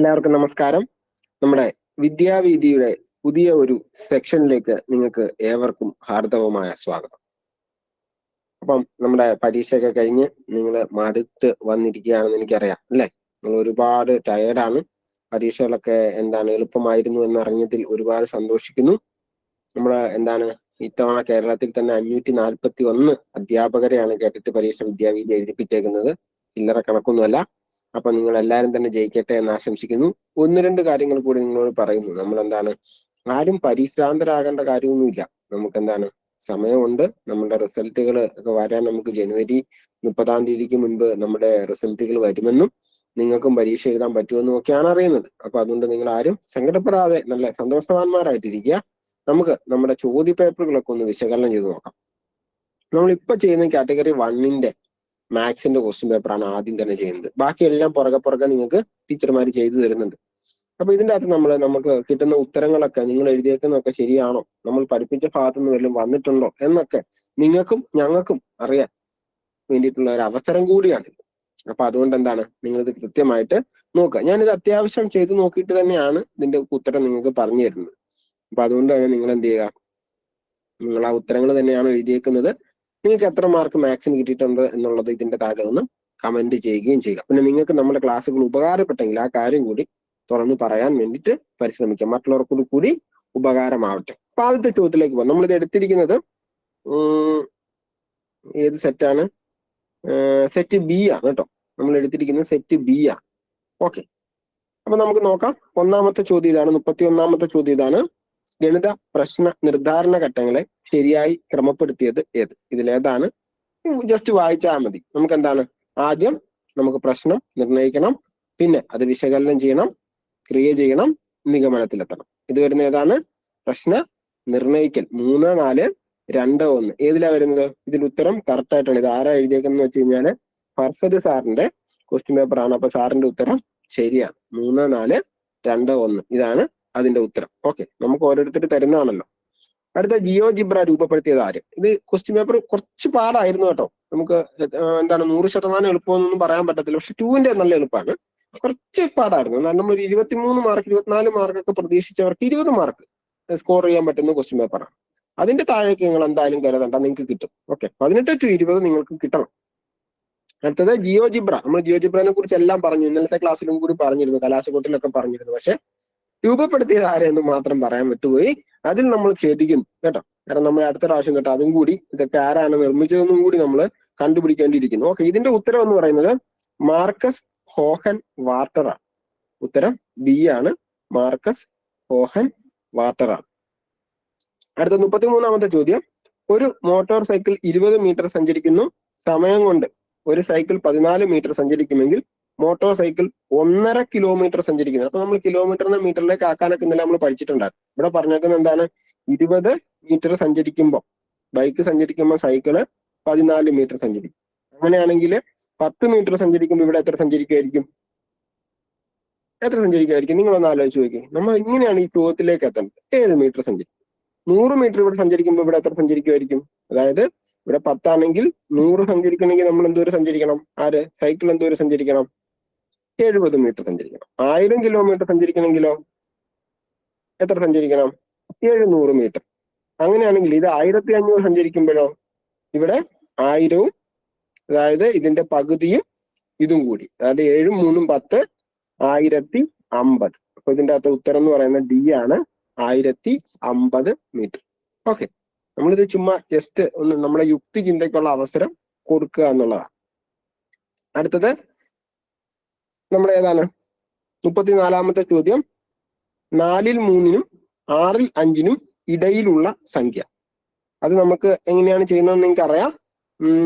എല്ലാവർക്കും നമസ്കാരം. നമ്മുടെ വിദ്യാവീതിയുടെ പുതിയ ഒരു സെക്ഷനിലേക്ക് നിങ്ങൾക്ക് ഏവർക്കും ഹാർദവമായ സ്വാഗതം. അപ്പം നമ്മുടെ പരീക്ഷയൊക്കെ കഴിഞ്ഞ് നിങ്ങൾ മടുത്ത് വന്നിരിക്കുകയാണെന്ന് എനിക്കറിയാം, അല്ലേ? നിങ്ങൾ ഒരുപാട് ടയേർഡാണ്. പരീക്ഷകളൊക്കെ എളുപ്പമായിരുന്നു എന്നറിഞ്ഞതിൽ ഒരുപാട് സന്തോഷിക്കുന്നു. ഇത്തവണ കേരളത്തിൽ തന്നെ 541 അധ്യാപകരെയാണ് കേട്ടിട്ട് പരീക്ഷ വിദ്യാവീതി എഴുതിപ്പിച്ചേക്കുന്നത്. ചില്ലറ കണക്കൊന്നുമല്ല. അപ്പൊ നിങ്ങൾ എല്ലാവരും തന്നെ ജയിക്കട്ടെ എന്ന് ആശംസിക്കുന്നു. 1-2 കാര്യങ്ങൾ കൂടി നിങ്ങളോട് പറയുന്നു. ആരും പരിഭ്രാന്തരാകേണ്ട കാര്യമൊന്നുമില്ല. സമയമുണ്ട്. നമ്മുടെ റിസൾട്ടുകൾ ഒക്കെ വരാൻ നമുക്ക് ജനുവരി 30-ാം തീയതിക്ക് മുൻപ് നമ്മുടെ റിസൾട്ടുകൾ വരുമെന്നും നിങ്ങൾക്കും പരീക്ഷ എഴുതാൻ പറ്റുമെന്നും ഒക്കെയാണ് അറിയുന്നത്. അപ്പൊ അതുകൊണ്ട് നിങ്ങൾ ആരും സങ്കടപ്പെടാതെ നല്ല സന്തോഷവാന്മാരായിട്ടിരിക്കുക. നമുക്ക് നമ്മുടെ ചോദ്യ പേപ്പറുകളൊക്കെ ഒന്ന് വിശകലനം ചെയ്ത് നോക്കാം. നമ്മളിപ്പോ ചെയ്യുന്ന കാറ്റഗറി 1-ന്റെ മാത്സിന്റെ ക്വസ്റ്റ്യൻ പേപ്പറാണ് ആദ്യം തന്നെ ചെയ്യുന്നത്. ബാക്കിയെല്ലാം പുറകെ നിങ്ങൾക്ക് ടീച്ചർമാർ ചെയ്തു തരുന്നുണ്ട്. അപ്പൊ ഇതിൻ്റെ അകത്ത് നമുക്ക് കിട്ടുന്ന ഉത്തരങ്ങളൊക്കെ നിങ്ങൾ എഴുതിയേക്കുന്നതൊക്കെ ശരിയാണോ, നമ്മൾ പഠിപ്പിച്ച ഭാഗത്തു നിന്ന് വല്ലതും വന്നിട്ടുണ്ടോ എന്നൊക്കെ നിങ്ങൾക്കും ഞങ്ങൾക്കും അറിയാൻ വേണ്ടിയിട്ടുള്ള ഒരു അവസരം കൂടിയാണ്. അപ്പൊ അതുകൊണ്ട് നിങ്ങളിത് കൃത്യമായിട്ട് നോക്കുക. ഞാനിത് അത്യാവശ്യം ചെയ്ത് നോക്കിയിട്ട് തന്നെയാണ് ഇതിന്റെ ഉത്തരം നിങ്ങൾക്ക് പറഞ്ഞു തരുന്നത്. അപ്പൊ അതുകൊണ്ട് തന്നെ നിങ്ങൾ എന്ത് ചെയ്യുക, നിങ്ങൾ ആ ഉത്തരങ്ങൾ തന്നെയാണ് എഴുതിയേക്കുന്നത്. നിങ്ങൾക്ക് എത്ര മാർക്ക് മാത്സിന് കിട്ടിയിട്ടുണ്ട് എന്നുള്ളത് ഇതിന്റെ താഴെ ഒന്ന് കമന്റ് ചെയ്യുകയും ചെയ്യുക. പിന്നെ നിങ്ങൾക്ക് നമ്മുടെ ക്ലാസ്സുകൾ ഉപകാരപ്പെട്ടെങ്കിൽ ആ കാര്യം കൂടി തുറന്നു പറയാൻ വേണ്ടിയിട്ട് പരിശ്രമിക്കാം, മറ്റുള്ളവർക്കൂടി കൂടി ഉപകാരമാവട്ടെ. അപ്പൊ ആദ്യത്തെ ചോദ്യത്തിലേക്ക് പോകാം. നമ്മളിത് എടുത്തിരിക്കുന്നത് ഏത് സെറ്റാണ്? സെറ്റ് ബി ആണ് കേട്ടോ. നമ്മൾ എടുത്തിരിക്കുന്നത് സെറ്റ് ബി ആണ്. ഓക്കെ, അപ്പൊ നമുക്ക് നോക്കാം. ഒന്നാമത്തെ ചോദ്യം ഇതാണ്. 31-ാമത്തെ ചോദ്യം ഇതാണ്. ഗണിത പ്രശ്ന നിർദ്ധാരണ ഘട്ടങ്ങളെ ശരിയായി ക്രമപ്പെടുത്തിയത് ഏത്? ഇതിലേതാണ്? ജസ്റ്റ് വായിച്ചാൽ മതി. നമുക്ക് ആദ്യം നമുക്ക് പ്രശ്നം നിർണ്ണയിക്കണം, പിന്നെ അത് വിശകലനം ചെയ്യണം, ക്രിയ ചെയ്യണം, നിഗമനത്തിലെത്തണം. ഇത് വരുന്ന ഏതാണ്? പ്രശ്ന നിർണ്ണയിക്കൽ. 3, 4, 2, 1 ഏതിലാ വരുന്നത്? ഇതിൽ ഉത്തരം കറക്റ്റ് ആയിട്ടാണ്. ഇത് ആരാ എഴുതിയേക്കെന്ന് വെച്ച് കഴിഞ്ഞാല് ഫർഫദ് സാറിന്റെ ക്വസ്റ്റ്യൻ പേപ്പറാണ്. അപ്പൊ സാറിന്റെ ഉത്തരം ശരിയാണ്. 3, 4, 2, 1 ഇതാണ് അതിന്റെ ഉത്തരം. ഓക്കെ, നമുക്ക് ഓരോരുത്തർ തരുന്നതാണല്ലോ. അടുത്ത ജിയോജിബ്ര രൂപപ്പെടുത്തിയത് ആര്? ഇത് ക്വസ്റ്റ്യൻ പേപ്പർ കുറച്ച് പാടായിരുന്നു കേട്ടോ. നമുക്ക് 100% എളുപ്പമൊന്നും പറയാൻ പറ്റത്തില്ല. പക്ഷെ 2-ന്റെ നല്ല എളുപ്പമാണ്. കുറച്ച് പാടായിരുന്നു. നമ്മൾ 23 മാർക്ക് 24 മാർക്കൊക്കെ പ്രതീക്ഷിച്ചവർക്ക് 20 മാർക്ക് സ്കോർ ചെയ്യാൻ പറ്റുന്ന ക്വസ്റ്റ്യൻ പേപ്പറാണ്. അതിന്റെ താഴേക്ക് നിങ്ങൾ എന്തായാലും കരുതണ്ട, നിങ്ങൾക്ക് കിട്ടും. ഓക്കെ, 18 to 20 നിങ്ങൾക്ക് കിട്ടണം. അടുത്തത് ജിയോജിബ്ര. നമ്മൾ ജിയോജിബ്രനെ കുറിച്ച് എല്ലാം പറഞ്ഞു, ഇന്നലത്തെ ക്ലാസ്സിലും കൂടി പറഞ്ഞിരുന്നു, കലാശക്കൊട്ടിലൊക്കെ പറഞ്ഞിരുന്നു. പക്ഷെ രൂപപ്പെടുത്തിയത് ആരെന്ന് മാത്രം പറയാൻ വിട്ടുപോയി. അതിൽ നമ്മൾ ഖേദിക്കുന്നു കേട്ടോ. കാരണം നമ്മൾ അടുത്ത പ്രാവശ്യം കേട്ടോ അതും കൂടി ഇതൊക്കെ ആരാണ് നിർമ്മിച്ചതെന്നും കൂടി നമ്മൾ കണ്ടുപിടിക്കേണ്ടിയിരിക്കുന്നു. ഓക്കെ, ഇതിന്റെ ഉത്തരം എന്ന് പറയുന്നത് മാർക്കസ് ഹോഹൻ വാർട്ടറാണ്. ഉത്തരം ബി ആണ്, മാർക്കസ് ഹോഹൻ വാർട്ടറാണ്. അടുത്ത 33-ാമത്തെ ചോദ്യം. ഒരു മോട്ടോർ സൈക്കിൾ 20 മീറ്റർ സഞ്ചരിക്കുന്നു. സമയം കൊണ്ട് ഒരു സൈക്കിൾ 14 മീറ്റർ സഞ്ചരിക്കുമെങ്കിൽ മോട്ടോർ സൈക്കിൾ 1.5 കിലോമീറ്റർ സഞ്ചരിക്കുന്നത്. അപ്പൊ നമ്മൾ കിലോമീറ്ററിനെ മീറ്ററിലേക്ക് ആക്കാനൊക്കെ ഇന്നലെ നമ്മൾ പഠിച്ചിട്ടുണ്ടായിരുന്നു. ഇവിടെ പറഞ്ഞേക്കുന്നത് 20 മീറ്റർ സഞ്ചരിക്കുമ്പോൾ ബൈക്ക് സഞ്ചരിക്കുമ്പോൾ സൈക്കിള് 14 മീറ്റർ സഞ്ചരിക്കും. അങ്ങനെയാണെങ്കിൽ 10 മീറ്റർ സഞ്ചരിക്കുമ്പോൾ ഇവിടെ എത്ര സഞ്ചരിക്കുമായിരിക്കും? നിങ്ങളൊന്ന് ആലോചിച്ച് നോക്കി. നമ്മൾ ഇങ്ങനെയാണ് ഈ ചോദ്യത്തിലേക്ക് എത്തേണ്ടത്. 7 മീറ്റർ സഞ്ചരിക്കും. 100 മീറ്റർ ഇവിടെ സഞ്ചരിക്കുമ്പോൾ ഇവിടെ എത്ര സഞ്ചരിക്കുമായിരിക്കും? അതായത് ഇവിടെ 10 ആണെങ്കിൽ 100 സഞ്ചരിക്കണമെങ്കിൽ നമ്മൾ എന്തോരം സഞ്ചരിക്കണം? സൈക്കിൾ എന്തോരം സഞ്ചരിക്കണം? 70 മീറ്റർ സഞ്ചരിക്കണം. 1000 കിലോമീറ്റർ സഞ്ചരിക്കണമെങ്കിലോ എത്ര സഞ്ചരിക്കണം? 700 മീറ്റർ. അങ്ങനെയാണെങ്കിൽ ഇത് 1500 സഞ്ചരിക്കുമ്പോഴോ ഇവിടെ 1000-ഉം, അതായത് ഇതിന്റെ പകുതിയും ഇതും കൂടി, അതായത് 7ഉം 3ഉം 10, 1050. അപ്പൊ ഇതിന്റെ അകത്ത് ഉത്തരം എന്ന് പറയുന്നത് ഡി ആണ്, 1050 മീറ്റർ. ഓക്കെ, നമ്മളിത് ചുമ്മാ ജസ്റ്റ് ഒന്ന് നമ്മുടെ യുക്തി ചിന്തയ്ക്കുള്ള അവസരം കൊടുക്കുക എന്നുള്ളതാണ്. അടുത്തത് നമ്മുടെ ഏതാണ്? 34-ാമത്തെ ചോദ്യം. 4-ൽ 3-നും 6-ൽ 5-നും ഇടയിലുള്ള സംഖ്യ. അത് നമുക്ക് എങ്ങനെയാണ് ചെയ്യുന്നതെന്ന് നിങ്ങൾക്ക് അറിയാം.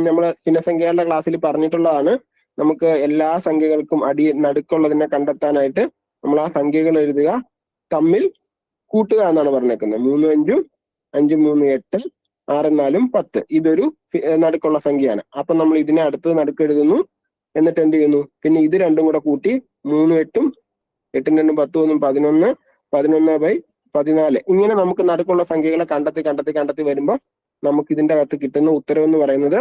നമ്മൾ ഭിന്നസംഖ്യകളുടെ ക്ലാസ്സിൽ പറഞ്ഞിട്ടുള്ളതാണ്. നമുക്ക് എല്ലാ സംഖ്യകൾക്കും നടുക്കുള്ളതിനെ കണ്ടെത്താനായിട്ട് നമ്മൾ ആ സംഖ്യകൾ എഴുതുക, തമ്മിൽ കൂട്ടുക എന്നാണ് പറഞ്ഞേക്കുന്നത്. 3 5 5 3 8, 6 4 10. ഇതൊരു നടുക്കുള്ള സംഖ്യയാണ്. അപ്പൊ നമ്മൾ ഇതിനെ അടുത്തത് നടുക്ക് എഴുതുന്നു. എന്നിട്ട് എന്ത് ചെയ്യുന്നു? പിന്നെ ഇത് രണ്ടും കൂടെ കൂട്ടി 3 8ഉം 8 2 10 1 11, 11/14. ഇങ്ങനെ നമുക്ക് നടുക്കുള്ള സംഖ്യകളെ കണ്ടെത്തി വരുമ്പോൾ നമുക്ക് ഇതിന്റെ അകത്ത് കിട്ടുന്ന ഉത്തരം എന്ന് പറയുന്നത്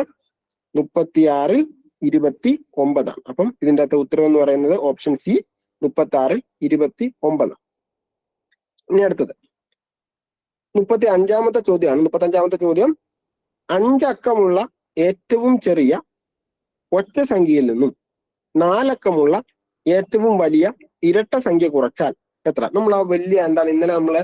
36-ൽ 29 ആണ്. അപ്പം ഇതിന്റെ അകത്ത് ഉത്തരം എന്ന് പറയുന്നത് ഓപ്ഷൻ സി 36 29. ഇനി അടുത്തത് 35-ാമത്തെ ചോദ്യമാണ്. 35-ാമത്തെ ചോദ്യം, 5 അക്കമുള്ള ഏറ്റവും ചെറിയ ഒറ്റ സംഖ്യയിൽ നിന്നും 4 അക്കമുള്ള ഏറ്റവും വലിയ ഇരട്ട സംഖ്യ കുറച്ചാൽ എത്ര? നമ്മൾ ആ വലിയ എന്താണ് ഇന്നലെ നമ്മള്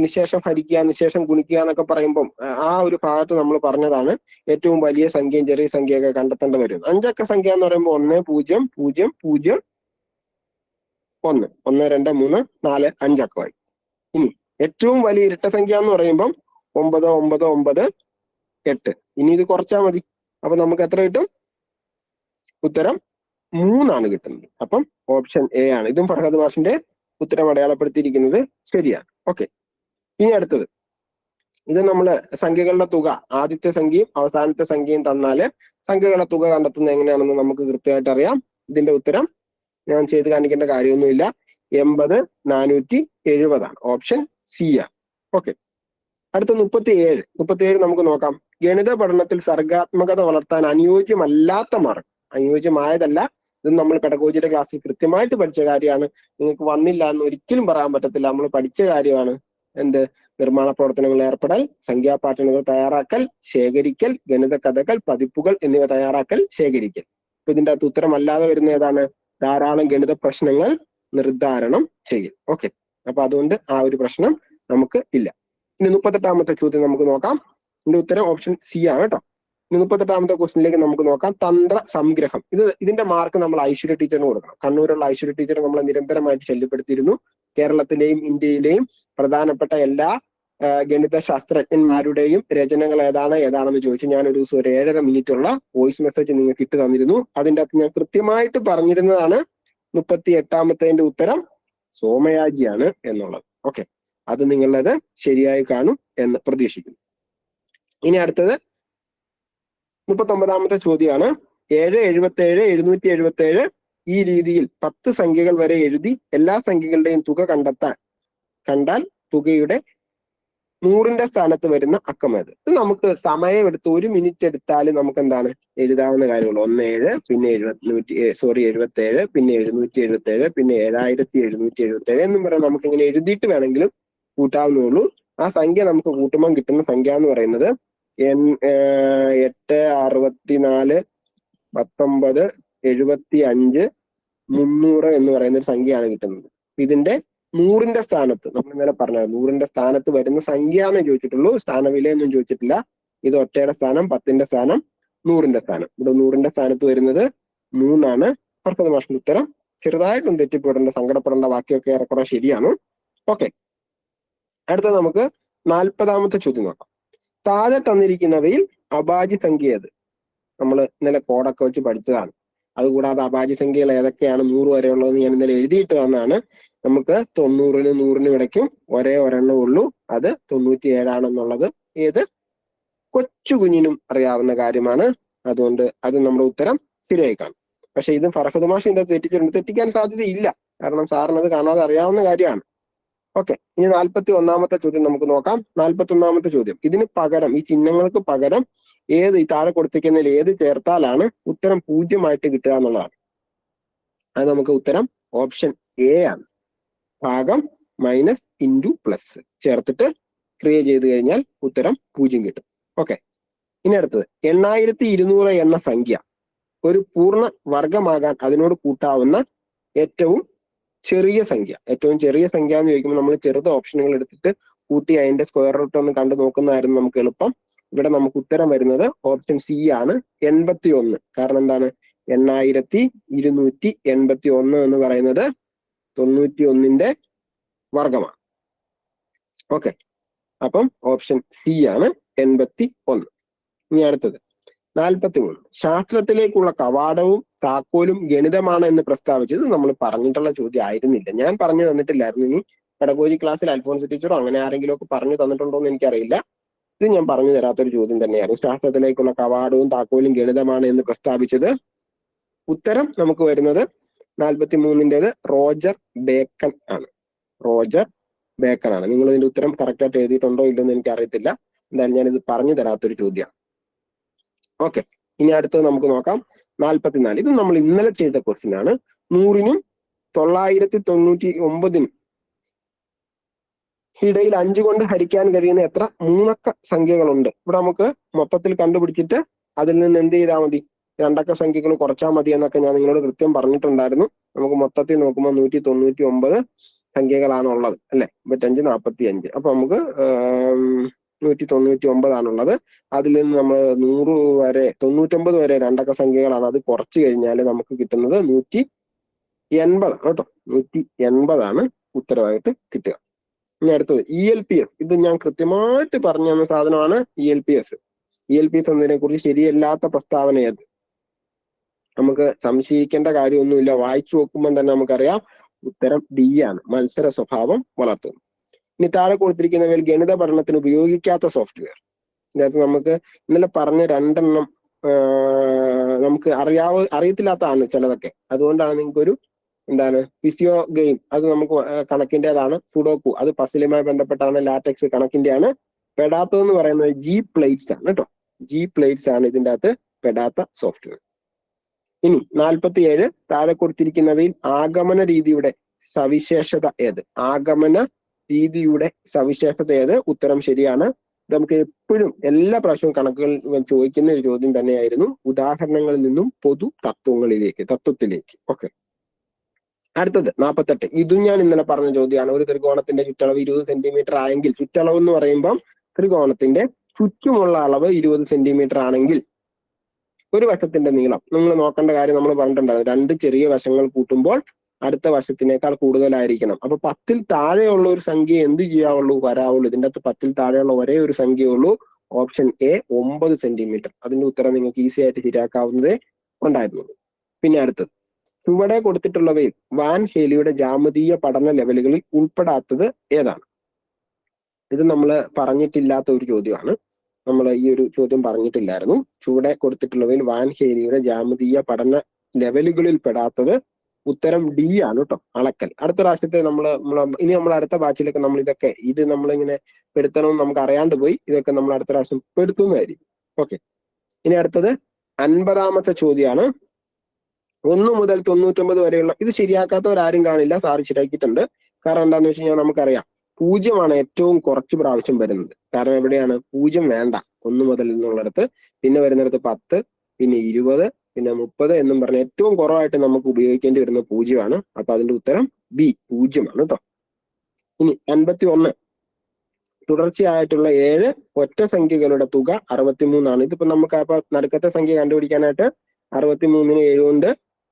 നിശേഷം ഹരിക്കുക, നിശേഷം ഗുണിക്കുക എന്നൊക്കെ പറയുമ്പോൾ ആ ഒരു ഭാഗത്ത് നമ്മൾ പറഞ്ഞതാണ് ഏറ്റവും വലിയ സംഖ്യയും ചെറിയ സംഖ്യയൊക്കെ കണ്ടെത്തേണ്ടി വരും. 5 അക്ക സംഖ്യ എന്ന് പറയുമ്പോൾ 1 0 0 0 1 1 2 3 4 5 അക്കമായി. ഇനി ഏറ്റവും വലിയ ഇരട്ട സംഖ്യ എന്ന് പറയുമ്പം 9 9 9 8. ഇനി ഇത് കുറച്ചാൽ മതി. അപ്പൊ നമുക്ക് എത്ര കിട്ടും? ഉത്തരം 3 കിട്ടുന്നത്. അപ്പം ഓപ്ഷൻ എ ആണ്. ഇതും ഫർഹദ് മാഷിന്റെ ഉത്തരം അടയാളപ്പെടുത്തിയിരിക്കുന്നത് ശരിയാണ്. ഓക്കെ. ഇനി അടുത്തത്, ഇത് നമ്മള് സംഖ്യകളുടെ തുക, ആദ്യത്തെ സംഖ്യയും അവസാനത്തെ സംഖ്യയും തന്നാല് സംഖ്യകളുടെ തുക കണ്ടെത്തുന്നത് എങ്ങനെയാണെന്ന് നമുക്ക് കൃത്യമായിട്ട് അറിയാം. ഇതിന്റെ ഉത്തരം ഞാൻ ചെയ്ത് കാണിക്കേണ്ട കാര്യമൊന്നുമില്ല. 80 470 ആണ്. ഓപ്ഷൻ സി ആണ്. ഓക്കെ. അടുത്ത 37 നമുക്ക് നോക്കാം. ഗണിത പഠനത്തിൽ സർഗാത്മകത വളർത്താൻ അനുയോജ്യമല്ലാത്ത മാർഗം. അനുയോജ്യമായതല്ല, ഇത് നമ്മൾ പെഡഗോജിയുടെ ക്ലാസ്സിൽ കൃത്യമായിട്ട് പഠിച്ച കാര്യമാണ്. നിങ്ങൾക്ക് വന്നില്ല എന്ന് ഒരിക്കലും പറയാൻ പറ്റത്തില്ല. നമ്മൾ പഠിച്ച കാര്യമാണ്. എന്ത്? നിർമ്മാണ പ്രവർത്തനങ്ങളിൽ ഏർപ്പെടൽ, സംഖ്യാപാറ്റേണുകൾ തയ്യാറാക്കൽ, ശേഖരിക്കൽ, ഗണിത കഥകൾ, പതിപ്പുകൾ എന്നിവ തയ്യാറാക്കൽ, ശേഖരിക്കൽ. അപ്പൊ ഇതിന്റെ അകത്ത് ഉത്തരം അല്ലാതെ വരുന്ന ഏതാണ്? ധാരാളം ഗണിത പ്രശ്നങ്ങൾ നിർദ്ധാരണം ചെയ്യൽ. ഓക്കെ. അപ്പൊ അതുകൊണ്ട് ആ ഒരു പ്രശ്നം നമുക്ക് ഇല്ല. ഇനി 38-ാമത്തെ ചോദ്യം നമുക്ക് നോക്കാം. ഇതിന്റെ ഉത്തരം ഓപ്ഷൻ സി ആണ് കേട്ടോ. ഇനി 38-ാമത്തെ ക്വസ്റ്റിനിലേക്ക് നമുക്ക് നോക്കാം. തന്ത്ര സംഗ്രഹം. ഇതിന്റെ മാർക്ക് നമ്മൾ ഐശ്വര്യ ടീച്ചറിന് കൊടുക്കണം. കണ്ണൂരുള്ള ഐശ്വര്യ ടീച്ചർ നമ്മളെ നിരന്തരമായിട്ട് ശല്യപ്പെടുത്തിയിരുന്നു. കേരളത്തിലെയും ഇന്ത്യയിലെയും പ്രധാനപ്പെട്ട എല്ലാ ഗണിത ശാസ്ത്രജ്ഞന്മാരുടെയും രചനകൾ ഏതാണെന്ന് ചോദിച്ചു ഞാനൊരു ദിവസം ഒരു 7.5 മിനിറ്റുള്ള വോയിസ് മെസ്സേജ് നിങ്ങൾക്ക് ഇട്ട് തന്നിരുന്നു. അതിൻ്റെ അകത്ത് ഞാൻ കൃത്യമായിട്ട് പറഞ്ഞിരുന്നതാണ് 38-ാമത്തെ ഉത്തരം സോമയാജിയാണ് എന്നുള്ളത്. ഓക്കെ. അത് നിങ്ങളത് ശരിയായി കാണും എന്ന് പ്രതീക്ഷിക്കുന്നു. ഇനി അടുത്തത് 39-ാമത്തെ ചോദ്യമാണ്. 777 777 ഈ രീതിയിൽ 10 സംഖ്യകൾ വരെ എഴുതി എല്ലാ സംഖ്യകളുടെയും തുക കണ്ടാൽ തുകയുടെ 100ന്റെ സ്ഥാനത്ത് വരുന്ന അക്കമേത്? ഇത് നമുക്ക് സമയം എടുത്ത് 1 മിനിറ്റ് എടുത്താൽ നമുക്ക് എന്താണ് എഴുതാവുന്ന കാര്യമുള്ളൂ. 17 പിന്നെ 77 പിന്നെ 777 പിന്നെ 7777 എന്നും പറയാൻ നമുക്ക് ഇങ്ങനെ എഴുതിയിട്ട് വേണമെങ്കിലും കൂട്ടാവുന്നുള്ളൂ. ആ സംഖ്യ നമുക്ക് കൂട്ടുമ്പോൾ കിട്ടുന്ന സംഖ്യ എന്ന് പറയുന്നത് 8 64 19 75 300 എന്ന് പറയുന്ന ഒരു സംഖ്യയാണ് കിട്ടുന്നത്. ഇതിന്റെ 100ന്റെ സ്ഥാനത്ത് നമ്മൾ ഇന്നലെ പറഞ്ഞത് 100ന്റെ സ്ഥാനത്ത് വരുന്ന സംഖ്യ എന്നേ ചോദിച്ചിട്ടുള്ളൂ, സ്ഥാനവിലയൊന്നും ചോദിച്ചിട്ടില്ല. ഇത് ഒറ്റയുടെ സ്ഥാനം, 10ന്റെ സ്ഥാനം, 100ന്റെ സ്ഥാനം. ഇവിടെ 100ന്റെ സ്ഥാനത്ത് വരുന്നത് 3 ആണ്. ഫർഹദ് മാഷിന്റെ ഉത്തരം ചെറുതായിട്ടും തെറ്റിപ്പെടേണ്ട, സങ്കടപ്പെടേണ്ട, ബാക്കിയൊക്കെ ഏറെക്കുറെ ശരിയാണ്. ഓക്കെ. അടുത്ത നമുക്ക് 40-ാമത്തെ ചോദ്യം നോക്കാം. താഴെ തന്നിരിക്കുന്നവയിൽ അഭാജ്യ സംഖ്യ ഏത്? നമ്മൾ ഇന്നലെ കോഡൊക്കെ വെച്ച് പഠിച്ചതാണ്. അതുകൂടാതെ അഭാജ്യ സംഖ്യകൾ ഏതൊക്കെയാണ് 100 വരെ ഉള്ളതെന്ന് ഞാൻ ഇന്നലെ എഴുതിയിട്ട് തന്നാണ്. നമുക്ക് 90-നും 100-നും ഇടയ്ക്കും ഒരേ ഒരെണ്ണം ഉള്ളൂ. അത് 97 ആണെന്നുള്ളത് ഏത് കൊച്ചു കുഞ്ഞിനും അറിയാവുന്ന കാര്യമാണ്. അതുകൊണ്ട് അത് നമ്മുടെ ഉത്തരം ശരിയായി കാണും. പക്ഷെ ഇത് ഫർഹദ് മാഷ് ഇതിന്റെ തെറ്റിച്ചിട്ടുണ്ട്. തെറ്റിക്കാൻ സാധ്യതയില്ല, കാരണം സാറിന് അത് കാണാതെ അറിയാവുന്ന കാര്യമാണ്. ഓക്കെ. ഇനി 41-ാമത്തെ ചോദ്യം നമുക്ക് നോക്കാം. 41-ാമത്തെ ചോദ്യം, ഇതിന് പകരം, ഈ ചിഹ്നങ്ങൾക്ക് പകരം ഏത് ഈ താഴെ കൊടുത്തിരിക്കുന്നതിൽ ഏത് ചേർത്താലാണ് ഉത്തരം 0 കിട്ടുക എന്നുള്ളതാണ്. അത് നമുക്ക് ഉത്തരം ഓപ്ഷൻ എ ആണ്. ഭാഗം മൈനസ് ഇൻറ്റു പ്ലസ് ചേർത്തിട്ട് ക്രിയ ചെയ്ത് കഴിഞ്ഞാൽ ഉത്തരം 0 കിട്ടും. ഓക്കെ. ഇനി അടുത്തത് 8200 എന്ന സംഖ്യ ഒരു പൂർണ്ണ വർഗമാകാൻ അതിനോട് കൂട്ടാവുന്ന ഏറ്റവും ചെറിയ സംഖ്യ. ഏറ്റവും ചെറിയ സംഖ്യ എന്ന് ചോദിക്കുമ്പോൾ നമ്മൾ ചെറുത് ഓപ്ഷനുകൾ എടുത്തിട്ട് കൂട്ടി അതിന്റെ സ്ക്വയർ റൂട്ട് ഒന്ന് കണ്ടു നോക്കുന്നതായിരുന്നു നമുക്ക് എളുപ്പം. ഇവിടെ നമുക്ക് ഉത്തരം വരുന്നത് ഓപ്ഷൻ സി ആണ്, 81. കാരണം എന്താണ്? 8281 എന്ന് പറയുന്നത് 91ന്റെ വർഗമാണ്. ഓക്കെ. അപ്പം ഓപ്ഷൻ സി ആണ് 81. ഇനി അടുത്തത് 43. ശാസ്ത്രത്തിലേക്കുള്ള കവാടവും താക്കോലും ഗണിതമാണ് എന്ന് പ്രസ്താവിച്ചത് നമ്മൾ പറഞ്ഞിട്ടുള്ള ചോദ്യം ആയിരുന്നില്ല. ഞാൻ പറഞ്ഞു തന്നിട്ടില്ലായിരുന്നു. ഇനി പെഡഗോജി ക്ലാസ്സിൽ അൽഫോൻസ് ടീച്ചറോ അങ്ങനെ ആരെങ്കിലും ഒക്കെ പറഞ്ഞു തന്നിട്ടുണ്ടോ എന്ന് എനിക്കറിയില്ല. ഇത് ഞാൻ പറഞ്ഞു തരാത്തൊരു ചോദ്യം തന്നെയാണ്. ശാസ്ത്രത്തിലേക്കുള്ള കവാടവും താക്കോലും ഗണിതമാണ് എന്ന് പ്രസ്താവിച്ചത്. ഉത്തരം നമുക്ക് വരുന്നത് 43-ന്റേത് റോജർ ബേക്കൺ ആണ്. റോജർ ബേക്കൺ ആണ്. നിങ്ങൾ ഇതിന്റെ ഉത്തരം കറക്റ്റ് ആയിട്ട് എഴുതിയിട്ടുണ്ടോ ഇല്ലെന്ന് എനിക്ക് അറിയത്തില്ല. എന്തായാലും ഞാനിത് പറഞ്ഞു തരാത്തൊരു ചോദ്യമാണ്. ഓക്കെ. ഇനി അടുത്തത് നമുക്ക് നോക്കാം. 44. ഇത് നമ്മൾ ഇന്നലെ ചെയ്ത ക്വസ്റ്റ്യൻ ആണ്. 100-നും 999 ഇടയിൽ 5 കൊണ്ട് ഹരിക്കാൻ കഴിയുന്ന എത്ര മൂന്നക്ക സംഖ്യകളുണ്ട്? ഇവിടെ നമുക്ക് മൊത്തത്തിൽ കണ്ടുപിടിച്ചിട്ട് അതിൽ നിന്ന് എന്ത് ചെയ്താൽ മതി? രണ്ടക്ക സംഖ്യകൾ കുറച്ചാൽ മതി എന്നൊക്കെ ഞാൻ നിങ്ങളോട് കൃത്യം പറഞ്ഞിട്ടുണ്ടായിരുന്നു. നമുക്ക് മൊത്തത്തിൽ നോക്കുമ്പോൾ 199 സംഖ്യകളാണ് ഉള്ളത് അല്ലെ. 55 45. അപ്പൊ നമുക്ക് 199 ആണുള്ളത്. അതിൽ നിന്ന് നമ്മൾ 100 വരെ 99 വരെ രണ്ടക്ക സംഖ്യകളാണ്. അത് കുറച്ച് കഴിഞ്ഞാൽ നമുക്ക് കിട്ടുന്നത് 180 കേട്ടോ. 180 ഉത്തരവായിട്ട് കിട്ടുക. ഇനി അടുത്തത് ELPS. ഇത് ഞാൻ കൃത്യമായിട്ട് പറഞ്ഞു തന്ന സാധനമാണ് ELPS. ELPS എന്നതിനെ കുറിച്ച് ശരിയല്ലാത്ത പ്രസ്താവന ഏത്? നമുക്ക് സംശയിക്കേണ്ട കാര്യമൊന്നുമില്ല. വായിച്ചു നോക്കുമ്പോൾ തന്നെ നമുക്കറിയാം ഉത്തരം D ആണ്. മത്സര സ്വഭാവം വളർത്തുന്നു. ഇനി താഴെ കൊടുത്തിരിക്കുന്നവയിൽ ഗണിത പഠനത്തിന് ഉപയോഗിക്കാത്ത സോഫ്റ്റ്വെയർ. ഇതിനകത്ത് നമുക്ക് ഇന്നലെ പറഞ്ഞ രണ്ടെണ്ണം നമുക്ക് അറിയത്തില്ലാത്തതാണ് ചിലതൊക്കെ. അതുകൊണ്ടാണ് നിങ്ങൾക്കൊരു ഫിസിയോ ഗെയിം, അത് നമുക്ക് കണക്കിൻ്റെതാണ്. സുഡോക്കു അത് പസിലുമായി ബന്ധപ്പെട്ടാണ്. ലാറ്റക്സ് കണക്കിന്റെയാണ്. പെടാത്തതെന്ന് പറയുന്നത് G പ്ലേറ്റ്സ് ആണ് കേട്ടോ. G പ്ലേറ്റ്സ് ആണ് ഇതിൻ്റെ അകത്ത് പെടാത്ത സോഫ്റ്റ്വെയർ. ഇനി 47 താഴെ കൊടുത്തിരിക്കുന്നവയിൽ ആഗമന രീതിയുടെ സവിശേഷത ഏത്? ആഗമന രീതിയുടെ സവിശേഷത ഏത്? ഉത്തരം ശരിയാണ്. നമുക്ക് എപ്പോഴും എല്ലാ പ്രാവശ്യവും കണക്കുകൾ ചോദിക്കുന്ന ഒരു ചോദ്യം തന്നെയായിരുന്നു. ഉദാഹരണങ്ങളിൽ നിന്നും പൊതു തത്വത്തിലേക്ക്. ഓക്കെ. അടുത്തത് 48. ഇതും ഞാൻ ഇന്നലെ പറഞ്ഞ ചോദ്യമാണ്. ഒരു ത്രികോണത്തിന്റെ ചുറ്റളവ് 20 സെന്റിമീറ്റർ ആയെങ്കിൽ, ചുറ്റളവ് എന്ന് പറയുമ്പം ത്രികോണത്തിന്റെ ചുറ്റുമുള്ള അളവ് 20 സെന്റിമീറ്റർ ആണെങ്കിൽ ഒരു വശത്തിന്റെ നീളം നിങ്ങൾ നോക്കേണ്ട കാര്യം നമ്മൾ പറഞ്ഞിട്ടുണ്ടായിരുന്നു. രണ്ട് ചെറിയ വശങ്ങൾ കൂട്ടുമ്പോൾ അടുത്ത വശത്തിനേക്കാൾ കൂടുതലായിരിക്കണം. അപ്പൊ 10ൽ താഴെയുള്ള ഒരു സംഖ്യ എന്ത് ചെയ്യാവുള്ളൂ? വരാവുള്ളൂ. ഇതിൻ്റെ അകത്ത് 10ൽ താഴെയുള്ള ഒരേ ഒരു സംഖ്യയുള്ളൂ. Option A 9 centimetre. അതിന്റെ ഉത്തരം നിങ്ങൾക്ക് ഈസി ആയിട്ട് ശരിയാക്കാവുന്നതേ ഉണ്ടായിരുന്നുള്ളൂ. പിന്നെ അടുത്തത്, ചുവടെ കൊടുത്തിട്ടുള്ളവയിൽ വാൻ ഹേലിയുടെ ജാമിതീയ പഠന ലെവലുകളിൽ ഉൾപ്പെടാത്തത് ഏതാണ്? ഇത് നമ്മൾ പറഞ്ഞിട്ടില്ലാത്ത ഒരു ചോദ്യമാണ്. നമ്മൾ ഈ ഒരു ചോദ്യം പറഞ്ഞിട്ടില്ലായിരുന്നു. ചുവടെ കൊടുത്തിട്ടുള്ളവയിൽ വാൻ ഹേലിയുടെ ജാമിതീയ പഠന ലെവലുകളിൽ പെടാത്തത് ഉത്തരം D ആണ് കേട്ടോ. അളക്കൽ. അടുത്ത പ്രാവശ്യത്തെ നമ്മൾ അടുത്ത ബാച്ചിലൊക്കെ നമ്മൾ ഇത് നമ്മളിങ്ങനെ പെടുത്തണമെന്ന് നമുക്ക് അറിയാണ്ട് പോയി. ഇതൊക്കെ നമ്മൾ അടുത്ത പ്രാവശ്യം പെടുത്തുന്നതായിരിക്കും. ഓക്കെ. ഇനി അടുത്തത് 50ാമത്തെ ചോദ്യമാണ്. 1 മുതൽ 99 വരെയുള്ള ഇത് ശരിയാക്കാത്തവരാരും കാണില്ല. സാറ് ശരിയാക്കിയിട്ടുണ്ട്. കാരണം എന്താന്ന് വെച്ച് കഴിഞ്ഞാൽ നമുക്കറിയാം 0 ഏറ്റവും കുറച്ച് പ്രാവശ്യം വരുന്നത്. കാരണം എവിടെയാണ് 0 വേണ്ട? 1 മുതൽ എന്നുള്ളിടത്ത്, പിന്നെ വരുന്നിടത്ത് 10, പിന്നെ 20, പിന്നെ 30 എന്നും പറഞ്ഞ ഏറ്റവും കുറവായിട്ട് നമുക്ക് ഉപയോഗിക്കേണ്ടി വരുന്ന 0 ആണ്. അപ്പൊ അതിന്റെ ഉത്തരം B 0 ആണ് കേട്ടോ. ഇനി 51. തുടർച്ചയായിട്ടുള്ള 7 ഒറ്റ സംഖ്യകളുടെ തുക 63 ആണ്. ഇതിപ്പോ നമുക്ക് അപ്പൊ നടുക്കത്തെ സംഖ്യ കണ്ടുപിടിക്കാനായിട്ട് 63ന് 7 കൊണ്ട്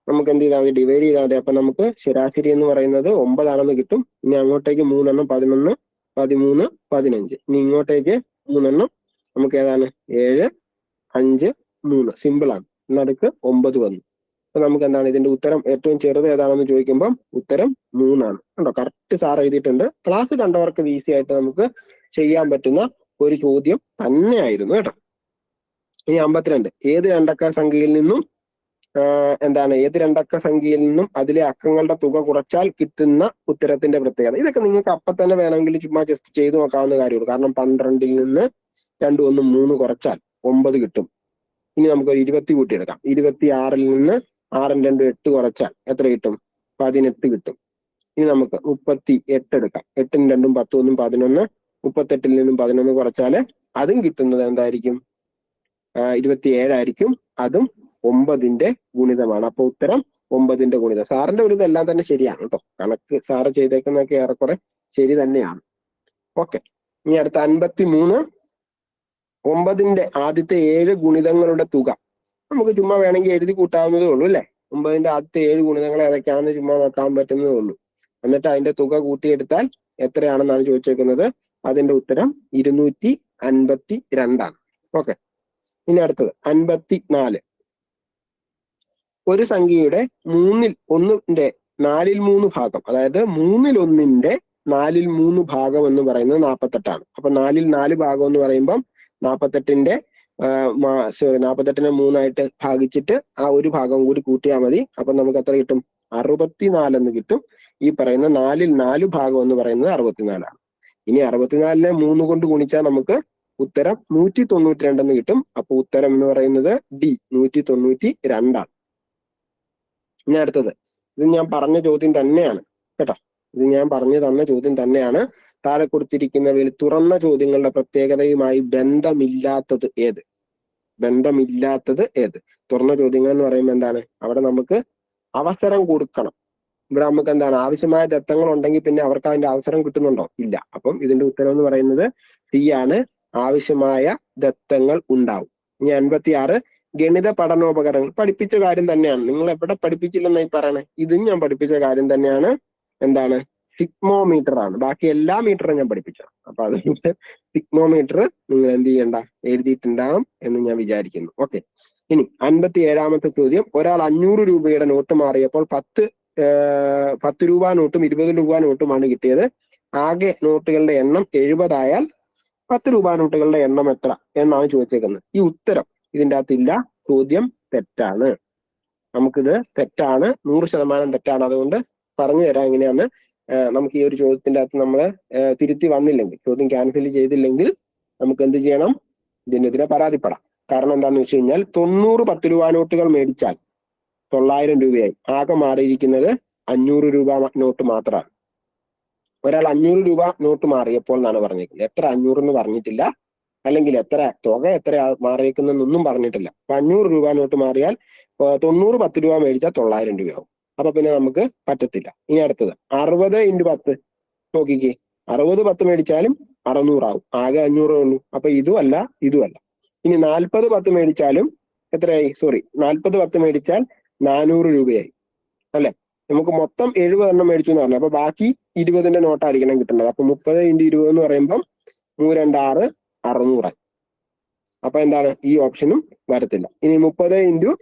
നമുക്ക് എന്ത് ചെയ്താൽ മതി? ഡിവൈഡ് ചെയ്താൽ മതി. അപ്പൊ നമുക്ക് ശരാശരി എന്ന് പറയുന്നത് 9 ആണെന്ന് കിട്ടും. ഇനി അങ്ങോട്ടേക്ക് 3 എണ്ണം 11, 13, 15. ഇനി ഇങ്ങോട്ടേക്ക് 3 എണ്ണം നമുക്ക് ഏതാണ്? 7, 5, 3. സിമ്പിൾ ആണ്. നടുക്ക് 9 വന്നു. അപ്പൊ നമുക്ക് എന്താണ് ഇതിന്റെ ഉത്തരം? ഏറ്റവും ചെറുത് ഏതാണെന്ന് ചോദിക്കുമ്പോൾ ഉത്തരം 3 ആണ്. കണ്ടോ? കറക്റ്റ് സാർ എഴുതിയിട്ടുണ്ട്. ക്ലാസ് കണ്ടവർക്ക് ഈസി ആയിട്ട് നമുക്ക് ചെയ്യാൻ പറ്റുന്ന ഒരു ചോദ്യം തന്നെയായിരുന്നു കേട്ടോ. ഇനി 52. ഏത് രണ്ടക്ക സംഖ്യയിൽ നിന്നും ഏത് രണ്ടക്ക സംഖ്യയിൽ നിന്നും അതിലെ അക്കങ്ങളുടെ തുക കുറച്ചാൽ കിട്ടുന്ന ഉത്തരത്തിന്റെ പ്രത്യേകത? ഇതൊക്കെ നിങ്ങൾക്ക് അപ്പം തന്നെ വേണമെങ്കിൽ ചുമ്മാ ജസ്റ്റ് ചെയ്തു നോക്കാവുന്ന കാര്യമുള്ളൂ. കാരണം 12ൽ നിന്ന് 2 1 3 കുറച്ചാൽ 9 കിട്ടും. ഇനി നമുക്കൊരു 20 കൂട്ടിയെടുക്കാം. 26ൽ നിന്ന് 6 2 8 കുറച്ചാൽ എത്ര കിട്ടും? 18 കിട്ടും. ഇനി നമുക്ക് 38 എടുക്കാം. 8 2 10 1 11. 38ൽ നിന്നും 11 കുറച്ചാൽ അതും കിട്ടുന്നത് എന്തായിരിക്കും? 27 ആയിരിക്കും. അതും 9ന്റെ ഗുണിതമാണ്. അപ്പൊ ഉത്തരം 9ന്റെ ഗുണിതം. സാറിന്റെ ഒരു ഇതെല്ലാം തന്നെ ശരിയാണ് കേട്ടോ. കണക്ക് സാറ് ചെയ്തേക്കുന്നതൊക്കെ ഏറെക്കുറെ ശരി തന്നെയാണ്. ഓക്കെ. ഇനി അടുത്ത 53. 9ന്റെ ആദ്യത്തെ 7 ഗുണിതങ്ങളുടെ തുക നമുക്ക് ചുമ്മാ വേണമെങ്കിൽ എഴുതി കൂട്ടാവുന്നതേ ഉള്ളൂ അല്ലെ. 9ന്റെ ആദ്യത്തെ 7 ഗുണിതങ്ങൾ ഏതൊക്കെയാണെന്ന് ചുമ്മാ നോക്കാൻ പറ്റുന്നതേ ഉള്ളൂ. എന്നിട്ട് അതിന്റെ തുക കൂട്ടിയെടുത്താൽ എത്രയാണെന്നാണ് ചോദിച്ചേക്കുന്നത്. അതിന്റെ ഉത്തരം 252 ആണ്. ഓക്കെ. ഇനി അടുത്തത് 54. ഒരു സംഖ്യയുടെ 1/3 4/3 ഭാഗം, അതായത് 1/3 4/3 ഭാഗം എന്ന് പറയുന്നത് 48 ആണ്. അപ്പൊ 4/4 ഭാഗം എന്ന് പറയുമ്പം 48ന്റെ 48നെ 3 ഭാഗിച്ചിട്ട് ആ ഒരു ഭാഗം കൂടി കൂട്ടിയാൽ മതി. അപ്പൊ നമുക്ക് എത്ര കിട്ടും? 64 എന്ന് കിട്ടും. ഈ പറയുന്ന 4/4 ഭാഗം എന്ന് പറയുന്നത് 64 ആണ്. ഇനി 64നെ 3 കൊണ്ട് ഗുണിച്ചാൽ നമുക്ക് ഉത്തരം 192 എന്ന് കിട്ടും. അപ്പൊ ഉത്തരം എന്ന് പറയുന്നത് D 192 ആണ്. ഇനി അടുത്തത് ഇത് ഞാൻ പറഞ്ഞ ചോദ്യം തന്നെയാണ് കേട്ടോ. ഇത് ഞാൻ പറഞ്ഞു തന്ന ചോദ്യം തന്നെയാണ്. താഴെ കൊടുത്തിരിക്കുന്നവയിൽ തുറന്ന ചോദ്യങ്ങളുടെ പ്രത്യേകതയുമായി ബന്ധമില്ലാത്തത് ഏത്? ബന്ധമില്ലാത്തത് ഏത്? തുറന്ന ചോദ്യങ്ങൾ എന്ന് പറയുമ്പോൾ എന്താണ്? അവിടെ നമുക്ക് അവസരം കൊടുക്കണം. ഇവിടെ നമുക്ക് എന്താണ്? ആവശ്യമായ ദത്തങ്ങൾ ഉണ്ടെങ്കിൽ പിന്നെ അവർക്ക് അതിന്റെ അവസരം കിട്ടുന്നുണ്ടോ? ഇല്ല. അപ്പം ഇതിന്റെ ഉത്തരം എന്ന് പറയുന്നത് സി ആണ്. ആവശ്യമായ ദത്തങ്ങൾ ഉണ്ടാവും. ഇനി 56 ഗണിത പഠനോപകരണങ്ങൾ. പഠിപ്പിച്ച കാര്യം തന്നെയാണ്. നിങ്ങൾ എവിടെ പഠിപ്പിച്ചില്ലെന്നായി പറയണേ? ഇതും ഞാൻ പഠിപ്പിച്ച കാര്യം തന്നെയാണ്. എന്താണ്? സിഗ്മോമീറ്റർ ആണ്. ബാക്കി എല്ലാ മീറ്ററും ഞാൻ പഠിപ്പിച്ചതാണ്. അപ്പൊ അതുകൊണ്ട് സിഗ്മോമീറ്റർ നിങ്ങൾ എന്ത് ചെയ്യണ്ട, എഴുതിയിട്ടുണ്ടാകും എന്ന് ഞാൻ വിചാരിക്കുന്നു. ഓക്കെ. ഇനി 57ാമത്തെ ചോദ്യം. ഒരാൾ 500 രൂപയുടെ നോട്ട് മാറിയപ്പോൾ 10 രൂപ നോട്ടും 20 രൂപ നോട്ടുമാണ് കിട്ടിയത്. ആകെ നോട്ടുകളുടെ എണ്ണം 70 ആയാൽ 10 രൂപ നോട്ടുകളുടെ എണ്ണം എത്ര എന്നാണ് ചോദിച്ചേക്കുന്നത്. ഈ ഉത്തരം ഇതിൻ്റെ അകത്തില്ല. ചോദ്യം തെറ്റാണ്. നമുക്കിത് തെറ്റാണ്, 100% തെറ്റാണ്. അതുകൊണ്ട് പറഞ്ഞു തരാം എങ്ങനെയാന്ന്. നമുക്ക് ഈ ഒരു ചോദ്യത്തിന്റെ അകത്ത് നമ്മൾ തിരുത്തി വന്നില്ലെങ്കിൽ, ചോദ്യം ക്യാൻസൽ ചെയ്തില്ലെങ്കിൽ നമുക്ക് എന്ത് ചെയ്യണം? ഇതിനെതിരെ പരാതിപ്പെടാം. കാരണം എന്താന്ന് വെച്ച് കഴിഞ്ഞാൽ 90 10 രൂപ നോട്ടുകൾ മേടിച്ചാൽ 900 രൂപയായി. ആകെ മാറിയിരിക്കുന്നത് 500 രൂപ നോട്ട് മാത്രമാണ്. ഒരാൾ 500 രൂപ നോട്ട് മാറിയപ്പോൾ എന്നാണ് പറഞ്ഞിരിക്കുന്നത്. എത്ര 500 എന്ന് പറഞ്ഞിട്ടില്ല, അല്ലെങ്കിൽ എത്ര തുക എത്ര മാറിയേക്കുന്നൊന്നും പറഞ്ഞിട്ടില്ല. അപ്പൊ 500 രൂപ നോട്ട് മാറിയാൽ 90 10 രൂപ മേടിച്ചാൽ 900 രൂപയാവും. അപ്പൊ പിന്നെ നമുക്ക് പറ്റത്തില്ല. ഇനി അടുത്തത് 60 × 10 നോക്കിക്കേ. 60 10 മേടിച്ചാലും 600 ആവും. ആകെ 500 ഉള്ളൂ. അപ്പൊ ഇതുമല്ല ഇതുമല്ല. ഇനി 40 10 മേടിച്ചാലും എത്രയായി? 40 10 മേടിച്ചാൽ 400 രൂപയായി അല്ലെ? നമുക്ക് മൊത്തം 70 എണ്ണം മേടിച്ചു എന്ന് പറഞ്ഞു. അപ്പൊ ബാക്കി 20ന്റെ നോട്ടായിരിക്കണം കിട്ടേണ്ടത്. അപ്പൊ 30 × 20 എന്ന് പറയുമ്പം 3 2 6 600 ആയി. അപ്പൊ എന്താണ്? ഈ ഓപ്ഷനും വരത്തില്ല. ഇനി 30 ×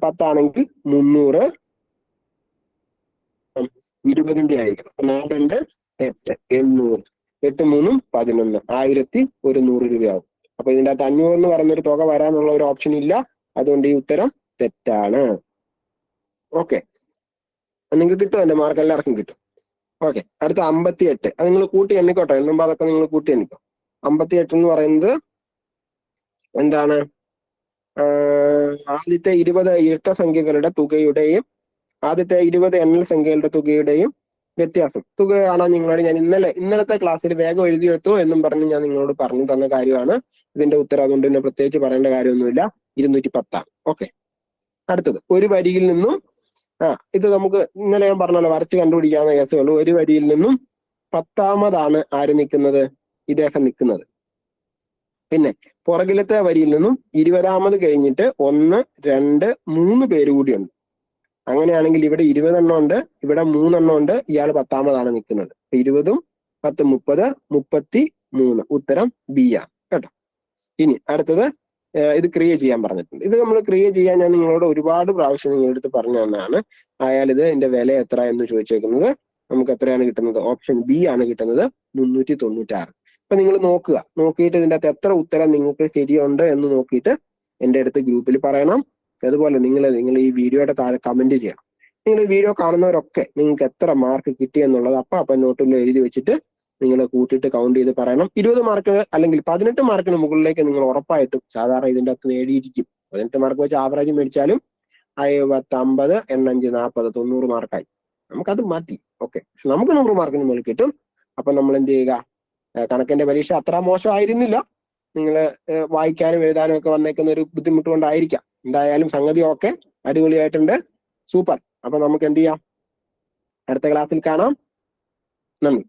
10 ആണെങ്കിൽ 300, 20ന്റെ ആയിരിക്കണം. 4 2 8 800, 8 3 11, 1100 രൂപയാവും. അപ്പൊ ഇതിന്റെ അകത്ത് 500 എന്ന് പറയുന്നൊരു തുക വരാനുള്ള ഒരു ഓപ്ഷൻ ഇല്ല. അതുകൊണ്ട് ഈ ഉത്തരം തെറ്റാണ്. ഓക്കെ, നിങ്ങൾക്ക് കിട്ടും, എന്റെ മാർക്ക് എല്ലാവർക്കും കിട്ടും. ഓക്കെ, അടുത്ത 58. അത് നിങ്ങൾ കൂട്ടി എണ്ണിക്കോട്ടെ. എണ്ണുമ്പോൾ അതൊക്കെ നിങ്ങൾ കൂട്ടി എണ്ണിക്കോ. 58 എന്ന് പറയുന്നത് എന്താണ്? ആദ്യത്തെ 20 ഇരട്ട സംഖ്യകളുടെ തുകയുടെയും ആദ്യത്തെ 20 എണ്ണൽ സംഖ്യകളുടെ തുകയുടെയും വ്യത്യാസം. തുക കാണാൻ നിങ്ങളോട് ഞാൻ ഇന്നലത്തെ ക്ലാസ്സിൽ വേഗം എഴുതിയെടുത്തു എന്നും പറഞ്ഞ് ഞാൻ നിങ്ങളോട് പറഞ്ഞു തന്ന കാര്യമാണ് ഇതിന്റെ ഉത്തരം. അതുകൊണ്ട് തന്നെ പ്രത്യേകിച്ച് പറയേണ്ട കാര്യമൊന്നുമില്ല. 210 ആണ്. ഓക്കെ, അടുത്തത് ഒരു വരിയിൽ നിന്നും ഇത് നമുക്ക് ഇന്നലെ ഞാൻ പറഞ്ഞല്ലോ, വരച്ച് കണ്ടുപിടിക്കാവുന്ന കേസേ ഉള്ളൂ. ഒരു വരിയിൽ നിന്നും 10ാമതാണ് ആര് നിൽക്കുന്നത്? ഇദ്ദേഹം നിൽക്കുന്നത്. പിന്നെ പുറകിലത്തെ വരിയിൽ നിന്നും 20ാമത് കഴിഞ്ഞിട്ട് 1 2 3 പേര് കൂടിയുണ്ട്. അങ്ങനെയാണെങ്കിൽ ഇവിടെ 20 എണ്ണം ഉണ്ട്, ഇവിടെ 3 എണ്ണം ഉണ്ട്. ഇയാൾ 10ാമതാണ് നിൽക്കുന്നത്. 20 10 30 33. ഉത്തരം ബി ആണ് കേട്ടോ. ഇനി അടുത്തത് ഇത് ക്രിയേറ്റ് ചെയ്യാൻ പറഞ്ഞിട്ടുണ്ട്. ഇത് നമ്മൾ ക്രിയേറ്റ് ചെയ്യാൻ ഞാൻ നിങ്ങളോട് ഒരുപാട് പ്രാവശ്യം നിങ്ങളുടെ അടുത്ത് പറഞ്ഞു തന്നതാണ്. ആയാൽ ഇത് എന്റെ വില എത്ര എന്ന് ചോദിച്ചേക്കുന്നത് നമുക്ക് എത്രയാണ് കിട്ടുന്നത്? ഓപ്ഷൻ ബി ആണ് കിട്ടുന്നത്, 396. അപ്പൊ നിങ്ങൾ നോക്കുക, നോക്കിയിട്ട് ഇതിന്റെ അകത്ത് എത്ര ഉത്തരം നിങ്ങൾക്ക് ശരിയുണ്ട് എന്ന് നോക്കിയിട്ട് എന്റെ അടുത്ത് ഗ്രൂപ്പിൽ പറയണം. അതുപോലെ നിങ്ങൾ ഈ വീഡിയോയുടെ താഴെ കമന്റ് ചെയ്യണം. നിങ്ങൾ ഈ വീഡിയോ കാണുന്നവരൊക്കെ നിങ്ങൾക്ക് എത്ര മാർക്ക് കിട്ടിയെന്നുള്ളത് അപ്പം നോട്ടിൽ എഴുതി വെച്ചിട്ട് നിങ്ങൾ കൂട്ടിയിട്ട് കൗണ്ട് ചെയ്ത് പറയണം. 20 മാർക്ക് അല്ലെങ്കിൽ 18 മാർക്കിന് മുകളിലേക്ക് നിങ്ങൾ ഉറപ്പായിട്ടും സാധാരണ ഇതിന്റെ അകത്ത് നേടിയിരിക്കും. 18 മാർക്ക് വെച്ച് ആവറേജ് മേടിച്ചാലും 50 85 40 90 മാർക്കായി. നമുക്കത് മതി. ഓക്കെ, പക്ഷെ നമുക്ക് 100 മാർക്കിന് മുകളിൽ കിട്ടും. അപ്പൊ നമ്മൾ എന്ത് ചെയ്യുക? കണക്കിന്റെ പരീക്ഷ അത്ര മോശമായിരുന്നില്ല. നിങ്ങൾ വായിക്കാനും എഴുതാനും ഒക്കെ വന്നേക്കുന്ന ഒരു ബുദ്ധിമുട്ട് കൊണ്ടായിരിക്കാം. എന്തായാലും സംഗതി ഓക്കെ, അടിപൊളിയായിട്ടുണ്ട്, സൂപ്പർ. അപ്പൊ നമുക്ക് എന്ത് ചെയ്യാം? അടുത്ത ക്ലാസ്സിൽ കാണാം. നന്ദി.